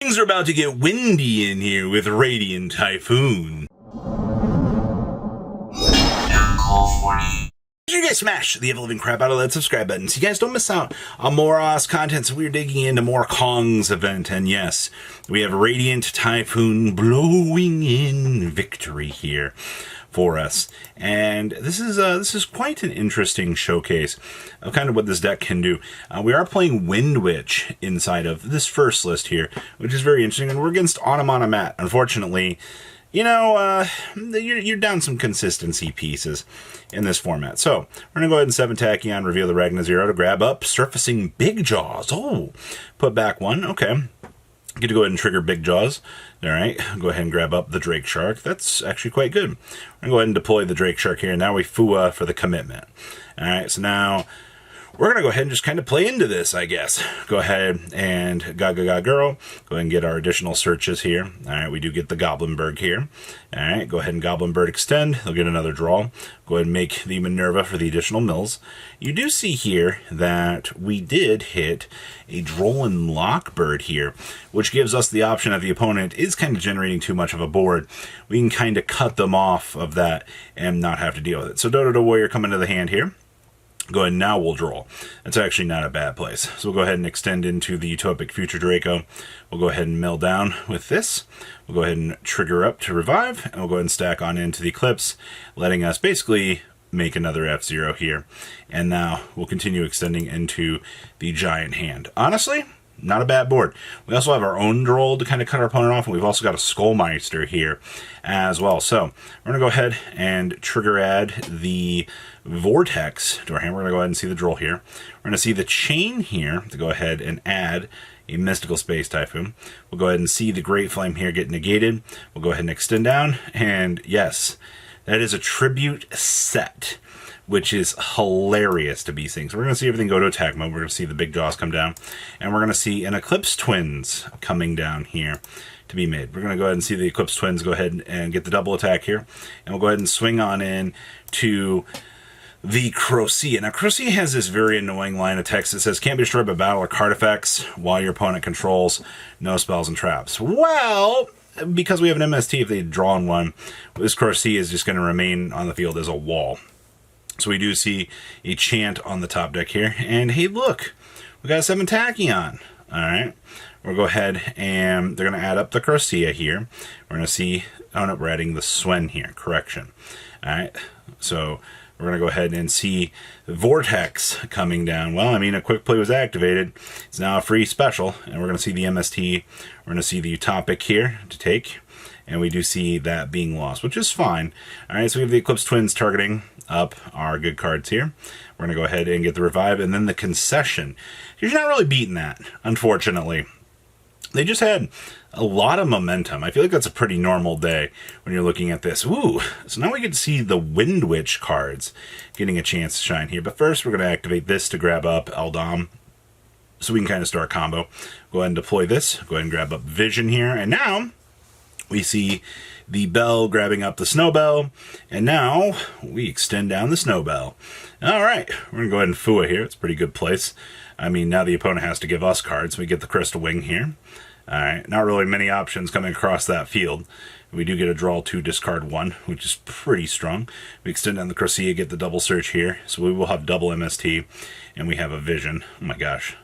Things are about to get windy in here with Radiant Typhoon. You guys smash the ever-living crap out of that subscribe button so you guys don't miss out on more content. So we're digging into more Kong's event, and yes, we have Radiant Typhoon blowing in victory here for us, and this is quite an interesting showcase of kind of what this deck can do. We are playing Wind Witch inside of this first list here, which is very interesting, and we're against Mat. Unfortunately, you know, you're down some consistency pieces in this format. So we're gonna go ahead and 7 Tachyon, reveal the Ragna 0 to grab up Surfacing Big Jaws. Oh, put back 1. Okay. Get to go ahead and trigger Big Jaws. All right, go ahead and grab up the Drake Shark. That's actually quite good. We're going to go ahead and deploy the Drake Shark here. Now we FUA for the commitment. All right, so now we're going to go ahead and just kind of play into this, I guess. Go ahead and Gaga Girl. Go ahead and get our additional searches here. All right, we do get the Goblinberg here. All right, go ahead and Goblinberg extend. They'll get another draw. Go ahead and make the Minerva for the additional mills. You do see here that we did hit a Drollin Lockbird here, which gives us the option if the opponent is kind of generating too much of a board, we can kind of cut them off of that and not have to deal with it. So Dodo Warrior coming to the hand here. Go ahead and now we'll draw. That's actually not a bad place. So we'll go ahead and extend into the Utopic Future Draco. We'll go ahead and mill down with this. We'll go ahead and trigger up to revive, and we'll go ahead and stack on into the Eclipse, letting us basically make another F-Zero here. And now we'll continue extending into the Giant Hand. Honestly, not a bad board. We also have our own Droll to kind of cut our opponent off, and we've also got a Skullmeister here as well. So we're going to go ahead and trigger add the Vortex to our hand. We're going to go ahead and see the Droll here. We're going to see the Chain here to go ahead and add a Mystical Space Typhoon. We'll go ahead and see the Great Flame here get negated. We'll go ahead and extend down, and yes, that is a Tribute set, which is hilarious to be seeing. So we're going to see everything go to attack mode. We're going to see the Big Jaws come down, and we're going to see an Eclipse Twins coming down here to be made. We're going to go ahead and see the Eclipse Twins go ahead and get the double attack here, and we'll go ahead and swing on in to the Crocea. Now, Crocea has this very annoying line of text that says, can't be destroyed by battle or card effects while your opponent controls no spells and traps. Well, because we have an MST, if they draw on one, this Crocea is just going to remain on the field as a wall. So we do see a Chant on the top deck here. And hey, look, we got a 7 Tachyon. All right. We'll go ahead and they're going to add up the Crocea here. We're going to see, oh no, we're adding the Swen here. Correction. All right. So we're going to go ahead and see the Vortex coming down. Well, I mean, a quick play was activated. It's now a free special. And we're going to see the MST. We're going to see the Utopic here to take. And we do see that being lost, which is fine. All right, so we have the Eclipse Twins targeting up our good cards here. We're going to go ahead and get the Revive, and then the Concession. You're not really beating that, unfortunately. They just had a lot of momentum. I feel like that's a pretty normal day when you're looking at this. Ooh, so now we get to see the Wind Witch cards getting a chance to shine here. But first, we're going to activate this to grab up Eldom, so we can kind of start a combo. Go ahead and deploy this. Go ahead and grab up Vision here, and now we see the Bell grabbing up the Snowbell, and now we extend down the Snowbell. All right, we're going to go ahead and FUA here. It's a pretty good place. I mean, now the opponent has to give us cards. We get the Crystal Wing here. All right, not really many options coming across that field. We do get a draw 2, discard 1, which is pretty strong. We extend down the Crocea, get the double search here. So we will have double MST, and we have a Vision. Oh my gosh,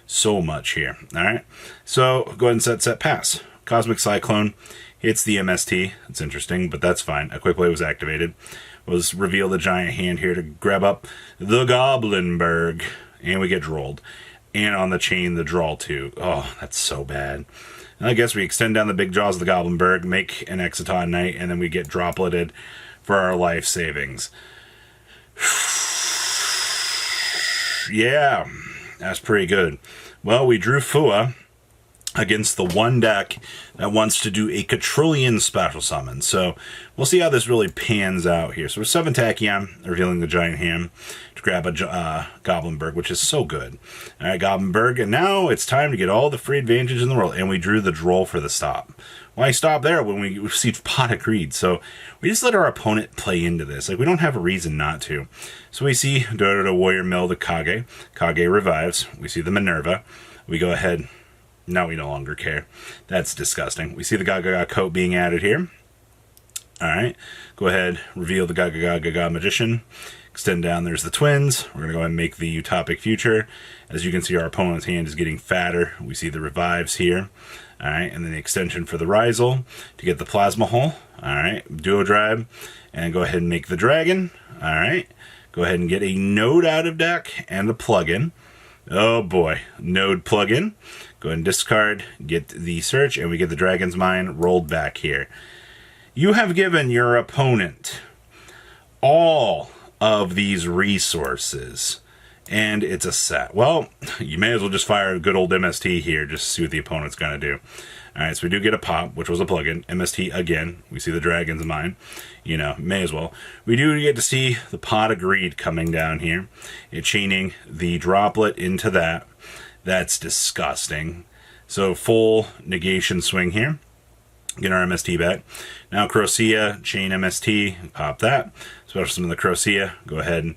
so much here. All right, so go ahead and set, pass. Cosmic Cyclone hits the MST. It's interesting, but that's fine. A quick play was activated. Was reveal the Giant Hand here to grab up the Goblinberg, and we get drolled. And on the chain, the draw 2. Oh, that's so bad. And I guess we extend down the Big Jaws of the Goblinberg, make an Exciton Knight, and then we get dropleted for our life savings. Yeah, that's pretty good. Well, we drew FUA against the one deck that wants to do a Quadrillion special summon. So we'll see how this really pans out here. So we're 7 Tachyon, revealing the Giant Hand to grab a Goblinberg, which is so good. All right, Goblinberg, and now it's time to get all the free advantage in the world. And we drew the Droll for the stop. Why stop there when we received Pot of Greed? So we just let our opponent play into this. Like, we don't have a reason not to. So we see Dodo Warrior mill the Kage. Kage revives. We see the Minerva. We go ahead Now we no longer care. That's disgusting. We see the Gaga coat being added here. Alright, go ahead, reveal the Gaga Magician. Extend down, there's the twins. We're going to go ahead and make the Utopic Future. As you can see, our opponent's hand is getting fatter. We see the revives here. Alright, and then the extension for the Rizal to get the Plasma Hull. Alright, Duo Drive. And go ahead and make the Dragon. Alright, go ahead and get a Node out of deck and a plugin. Oh boy, Node plugin. Go ahead and discard, get the Search, and we get the Dragon's Mind rolled back here. You have given your opponent all of these resources, and it's a set. Well, you may as well just fire a good old MST here, just to see what the opponent's going to do. Alright, so we do get a pop, which was a plugin. MST again. We see the Dragon's Mind. You know, may as well. We do get to see the Pot of Greed coming down here. It's chaining the Droplet into that. That's disgusting. So full negation swing here. Get our MST back. Now Crocea, chain MST, pop that. Special summon the Crocea. Go ahead and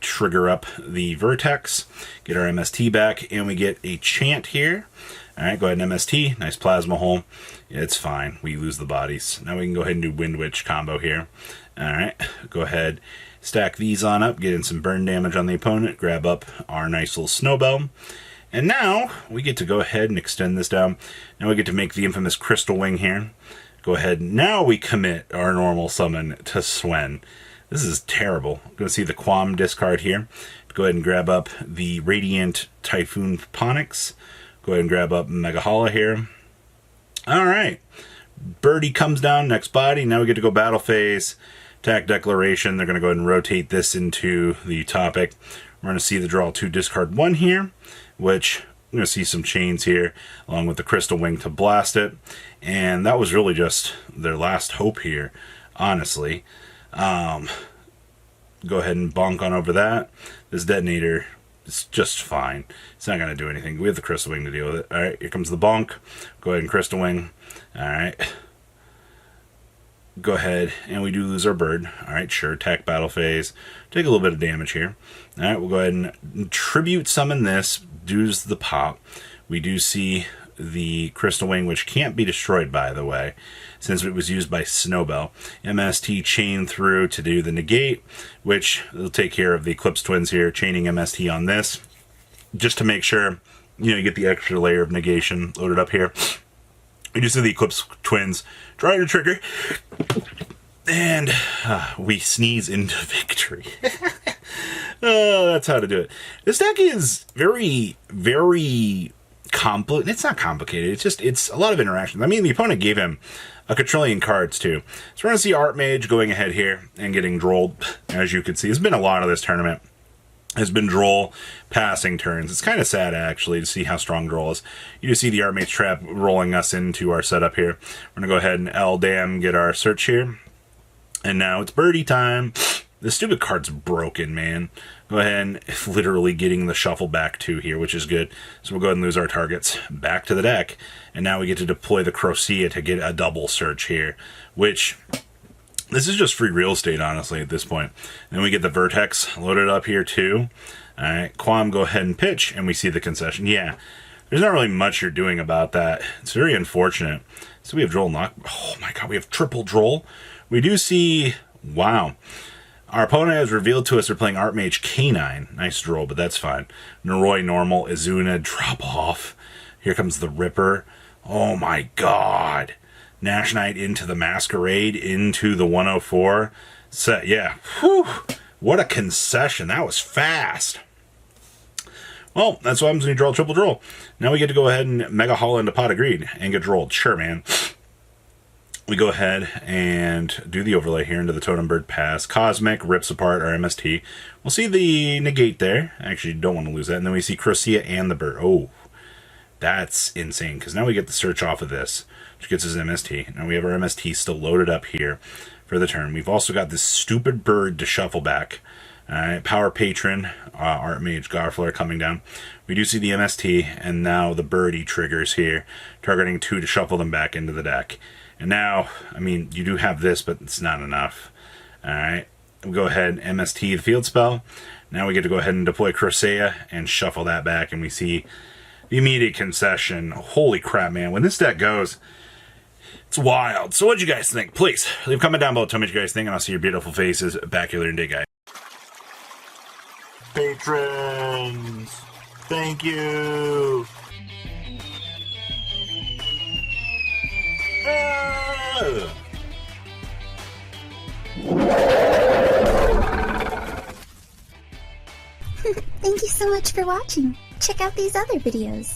trigger up the Vertex. Get our MST back, and we get a chant here. Alright, go ahead and MST. Nice Plasma Hole. It's fine. We lose the bodies. Now we can go ahead and do Wind Witch combo here. Alright, go ahead. Stack these on up. Get in some burn damage on the opponent. Grab up our nice little Snowbell. And now we get to go ahead and extend this down. Now we get to make the infamous Crystal Wing here. Go ahead. Now we commit our normal summon to Swen. This is terrible. I'm going to see the Quam discard here. Go ahead and grab up the Radiant Typhoon Ponix. Go ahead and grab up Mega Hala here. Alright. Birdie comes down, next body. Now we get to go battle phase. Attack Declaration. They're going to go ahead and rotate this into the topic. We're going to see the draw 2 discard 1 here, which I'm going to see some chains here, along with the Crystal Wing to blast it. And that was really just their last hope here, honestly. Go ahead and bonk on over that. This detonator is just fine. It's not going to do anything. We have the Crystal Wing to deal with it. Alright, here comes the bonk. Go ahead and Crystal Wing. Alright. Go ahead, and we do lose our bird. Alright, sure, attack battle phase. Take a little bit of damage here. Alright, we'll go ahead and tribute summon this. Do's the pop. We do see the Crystal Wing, which can't be destroyed, by the way, since it was used by Snowbell. MST chain through to do the negate, which will take care of the Eclipse Twins here, chaining MST on this, just to make sure, you know, you get the extra layer of negation loaded up here. We do see the Eclipse Twins trying to trigger, and we sneeze into victory. Oh, that's how to do it. This deck is very, very complicated. It's not complicated. It's a lot of interactions. I mean, the opponent gave him a quadrillion cards too. So we're going to see Archmage going ahead here and getting drolled. As you can see, there's been a lot of this tournament. Has been Droll passing turns. It's kind of sad, actually, to see how strong Droll is. You do see the Archmage Trap rolling us into our setup here. We're going to go ahead and L-Dam get our search here. And now it's birdie time. This stupid card's broken, man. Go ahead and literally getting the shuffle back too here, which is good. So we'll go ahead and lose our targets back to the deck. And now we get to deploy the Crocea to get a double search here, which... this is just free real estate, honestly, at this point. And we get the Vertex loaded up here, too. Alright, Quam, go ahead and pitch, and we see the concession. Yeah, there's not really much you're doing about that. It's very unfortunate. So we have Droll knock. Oh my god, we have triple Droll. We do see... wow. Our opponent has revealed to us they're playing Archmage K9. Nice Droll, but that's fine. Noroi normal, Izuna, drop off. Here comes the Ripper. Oh my god. Nash Knight into the Masquerade, into the 104. Set, yeah. Whew. What a concession. That was fast. Well, that's what happens when you draw triple Droll. Now we get to go ahead and Mega Haul into Pot of Greed and get drolled. Sure, man. We go ahead and do the overlay here into the Totem Bird Pass. Cosmic rips apart our MST. We'll see the negate there. Actually, don't want to lose that. And then we see Crocea and the bird. Oh, that's insane, because now we get the search off of this, which gets us MST. Now we have our MST still loaded up here for the turn. We've also got this stupid bird to shuffle back. Power Patron, Archmage Garflare coming down. We do see the MST, and now the birdie triggers here, targeting 2 to shuffle them back into the deck. And now, I mean, you do have this, but it's not enough. Alright, we'll go ahead and MST the field spell. Now we get to go ahead and deploy Crocea and shuffle that back, and we see the immediate concession. Holy crap, man. When this deck goes, it's wild. So what'd you guys think? Please, leave a comment down below. Tell me what you guys think, and I'll see your beautiful faces back here later in the day, guys. Patrons, thank you. Thank you so much for watching. Check out these other videos.